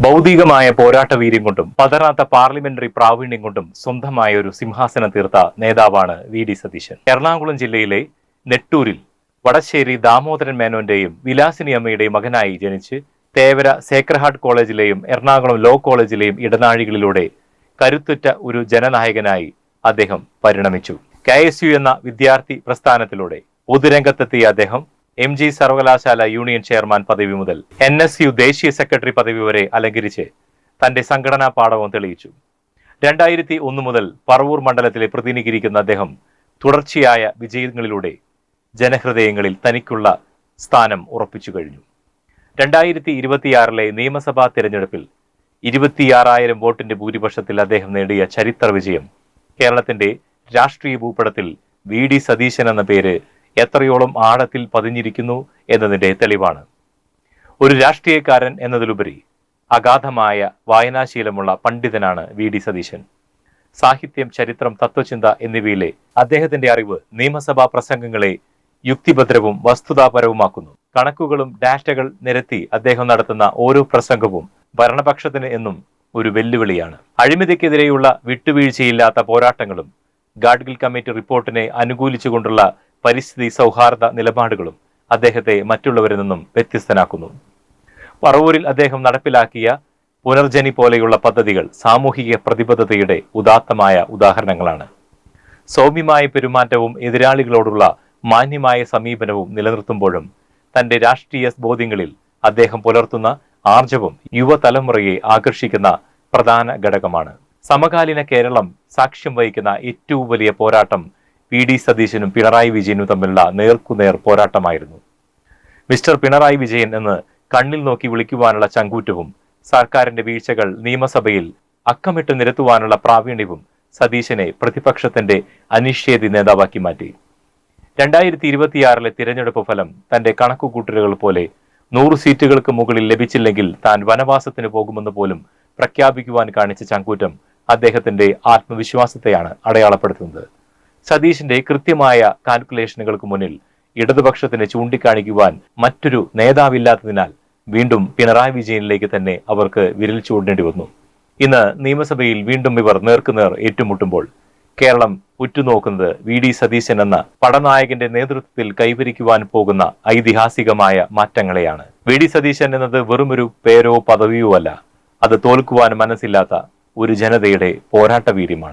ഭൗതികമായ പോരാട്ടവീര്യം കൊണ്ടും പതറാത്ത പാർലമെന്ററി പ്രാവീണ്യം കൊണ്ടും സ്വന്തമായ ഒരു സിംഹാസനം തീർത്ത നേതാവാണ് വി.ഡി. സതീശൻ. എറണാകുളം ജില്ലയിലെ നെട്ടൂരിൽ വടശ്ശേരി ദാമോദരൻ മേനോന്റെയും വിലാസിനി അമ്മയുടെയും മകനായി ജനിച്ച് തേവര സേക്രഡ് ഹാർട്ട് കോളേജിലെയും എറണാകുളം ലോ കോളേജിലെയും ഇടനാഴികളിലൂടെ കരുത്തുറ്റ ഒരു ജനനായകനായി അദ്ദേഹം പരിണമിച്ചു. KSU എന്ന വിദ്യാർത്ഥി പ്രസ്ഥാനത്തിലൂടെ പൊതുരംഗത്തെത്തിയ അദ്ദേഹം MG സർവകലാശാല യൂണിയൻ ചെയർമാൻ പദവി മുതൽ NSU ദേശീയ സെക്രട്ടറി പദവി വരെ അലങ്കരിച്ച് തന്റെ സംഘടനാ പാടവം തെളിയിച്ചു. 2001 മുതൽ പറവൂർ മണ്ഡലത്തിലെ പ്രതിനിധീകരിക്കുന്ന അദ്ദേഹം തുടർച്ചയായ വിജയങ്ങളിലൂടെ ജനഹൃദയങ്ങളിൽ തനിക്കുള്ള സ്ഥാനം ഉറപ്പിച്ചു കഴിഞ്ഞു. 2026 നിയമസഭാ തിരഞ്ഞെടുപ്പിൽ 26,000 വോട്ടിന്റെ ഭൂരിപക്ഷത്തിൽ അദ്ദേഹം നേടിയ ചരിത്ര വിജയം കേരളത്തിന്റെ രാഷ്ട്രീയ ഭൂപടത്തിൽ വി.ഡി. സതീശൻ എന്ന പേര് എത്രയോളം ആഴത്തിൽ പതിഞ്ഞിരിക്കുന്നു എന്നതിന്റെ തെളിവാണ്. ഒരു രാഷ്ട്രീയക്കാരൻ എന്നതിലുപരി അഗാധമായ വായനാശീലമുള്ള പണ്ഡിതനാണ് വി.ഡി. സതീശൻ. സാഹിത്യം, ചരിത്രം, തത്വചിന്ത എന്നിവയിലെ അദ്ദേഹത്തിന്റെ അറിവ് നിയമസഭാ പ്രസംഗങ്ങളെ യുക്തിഭദ്രവും വസ്തുതാപരവുമാക്കുന്നു. കണക്കുകളും ഡാറ്റകൾ നിരത്തി അദ്ദേഹം നടത്തുന്ന ഓരോ പ്രസംഗവും ഭരണപക്ഷത്തിന് എന്നും ഒരു വെല്ലുവിളിയാണ്. അഴിമതിക്കെതിരെയുള്ള വിട്ടുവീഴ്ചയില്ലാത്ത പോരാട്ടങ്ങളും ഗാഡ്ഗിൽ കമ്മിറ്റി റിപ്പോർട്ടിനെ അനുകൂലിച്ചുകൊണ്ടുള്ള പരിസ്ഥിതി സൗഹാർദ്ദ നിലപാടുകളും അദ്ദേഹത്തെ മറ്റുള്ളവരിൽ നിന്നും വ്യത്യസ്തനാക്കുന്നു. പറവൂരിൽ അദ്ദേഹം നടപ്പിലാക്കിയ പുനർജനി പോലെയുള്ള പദ്ധതികൾ സാമൂഹിക പ്രതിബദ്ധതയുടെ ഉദാത്തമായ ഉദാഹരണങ്ങളാണ്. സൗമ്യമായ പെരുമാറ്റവും എതിരാളികളോടുള്ള മാന്യമായ സമീപനവും നിലനിർത്തുമ്പോഴും തന്റെ രാഷ്ട്രീയ ബോധ്യങ്ങളിൽ അദ്ദേഹം പുലർത്തുന്ന ആർജവം യുവതലമുറയെ ആകർഷിക്കുന്ന പ്രധാന ഘടകമാണ്. സമകാലീന കേരളം സാക്ഷ്യം വഹിക്കുന്ന ഏറ്റവും വലിയ പോരാട്ടം വി.ഡി. സതീശനും പിണറായി വിജയനും തമ്മിലുള്ള നേർക്കുനേർ പോരാട്ടമായിരുന്നു. മിസ്റ്റർ പിണറായി വിജയൻ എന്ന് കണ്ണിൽ നോക്കി വിളിക്കുവാനുള്ള ചങ്കൂറ്റവും സർക്കാരിന്റെ വീഴ്ചകൾ നിയമസഭയിൽ അക്കമിട്ട് നിരത്തുവാനുള്ള പ്രാവീണ്യവും സതീശനെ പ്രതിപക്ഷത്തിന്റെ അനിഷേധ്യ നേതാവാക്കി മാറ്റി. 2026 തിരഞ്ഞെടുപ്പ് ഫലം തന്റെ കണക്കുകൂട്ടലുകൾ പോലെ 100 സീറ്റുകൾക്ക് മുകളിൽ ലഭിച്ചില്ലെങ്കിൽ താൻ വനവാസത്തിന് പോകുമെന്ന് പോലും പ്രഖ്യാപിക്കുവാൻ കാണിച്ച ചങ്കൂറ്റം അദ്ദേഹത്തിന്റെ ആത്മവിശ്വാസത്തെയാണ് അടയാളപ്പെടുത്തുന്നത്. സതീശന്റെ കൃത്യമായ കാൽക്കുലേഷനുകൾക്ക് മുന്നിൽ ഇടതുപക്ഷത്തിന് ചൂണ്ടിക്കാണിക്കുവാൻ മറ്റൊരു നേതാവില്ലാത്തതിനാൽ വീണ്ടും പിണറായി വിജയനിലേക്ക് തന്നെ അവർക്ക് വിരൽ ചൂടേണ്ടി വന്നു. ഇന്ന് നിയമസഭയിൽ വീണ്ടും ഇവർ നേർക്കുനേർ ഏറ്റുമുട്ടുമ്പോൾ കേരളം ഉറ്റുനോക്കുന്നത് വി.ഡി. സതീശൻ എന്ന പടനായകന്റെ നേതൃത്വത്തിൽ കൈവരിക്കുവാൻ പോകുന്ന ഐതിഹാസികമായ മാറ്റങ്ങളെയാണ്. വി.ഡി. സതീശൻ എന്നത് വെറുമൊരു പേരോ പദവിയോ അല്ല, അത് തോൽക്കുവാൻ മനസ്സില്ലാത്ത ഒരു ജനതയുടെ പോരാട്ടവീര്യമാണ്.